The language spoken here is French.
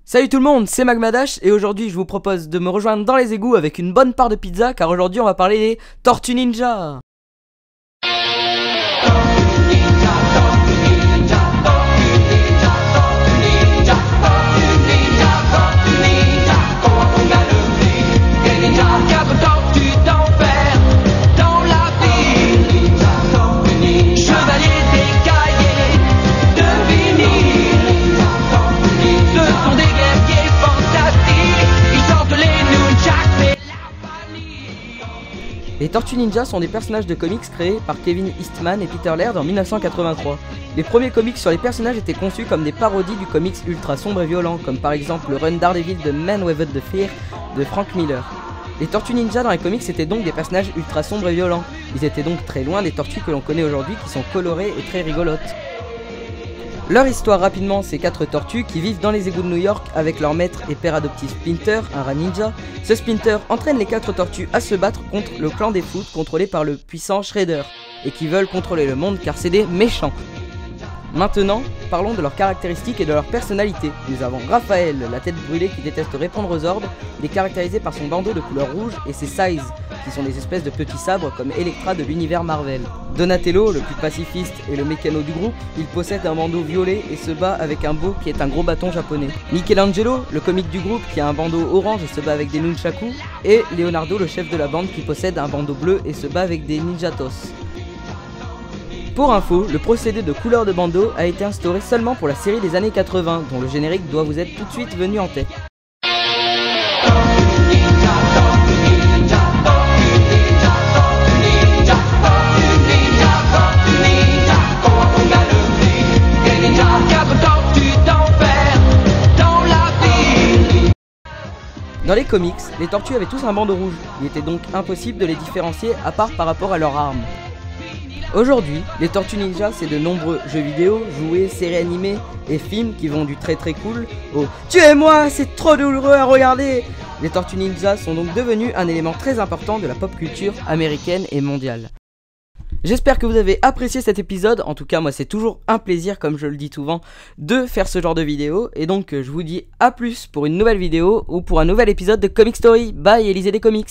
Salut tout le monde, c'est Magmadash et aujourd'hui je vous propose de me rejoindre dans les égouts avec une bonne part de pizza car aujourd'hui on va parler des Tortues Ninja. Les Tortues Ninja sont des personnages de comics créés par Kevin Eastman et Peter Laird en 1983. Les premiers comics sur les personnages étaient conçus comme des parodies du comics ultra sombre et violent, comme par exemple le run Daredevil de Man Without the Fear de Frank Miller. Les Tortues Ninja dans les comics étaient donc des personnages ultra sombres et violents. Ils étaient donc très loin des tortues que l'on connaît aujourd'hui qui sont colorées et très rigolotes. Leur histoire rapidement, c'est 4 tortues qui vivent dans les égouts de New York avec leur maître et père adoptif Splinter, un rat ninja. Ce Splinter entraîne les 4 tortues à se battre contre le clan des Foot contrôlé par le puissant Shredder et qui veulent contrôler le monde car c'est des méchants. Maintenant, parlons de leurs caractéristiques et de leur personnalité. Nous avons Raphaël, la tête brûlée qui déteste répondre aux ordres. Il est caractérisé par son bandeau de couleur rouge et ses Sais, qui sont des espèces de petits sabres comme Elektra de l'univers Marvel. Donatello, le plus pacifiste et le mécano du groupe, il possède un bandeau violet et se bat avec un bo qui est un gros bâton japonais. Michelangelo, le comique du groupe qui a un bandeau orange et se bat avec des nunchaku. Et Leonardo, le chef de la bande qui possède un bandeau bleu et se bat avec des ninjatos. Pour info, le procédé de couleur de bandeau a été instauré seulement pour la série des années 80, dont le générique doit vous être tout de suite venu en tête. Dans les comics, les tortues avaient tous un bandeau rouge, il était donc impossible de les différencier à part par rapport à leurs armes. Aujourd'hui, les Tortues Ninja, c'est de nombreux jeux vidéo, jouets, séries animées et films qui vont du très cool au « Tuez-moi, c'est trop douloureux à regarder !» Les Tortues Ninja sont donc devenus un élément très important de la pop culture américaine et mondiale. J'espère que vous avez apprécié cet épisode, en tout cas moi c'est toujours un plaisir, comme je le dis souvent, de faire ce genre de vidéo. Et donc je vous dis à plus pour une nouvelle vidéo ou pour un nouvel épisode de Comic Story. Bye et lisez des comics.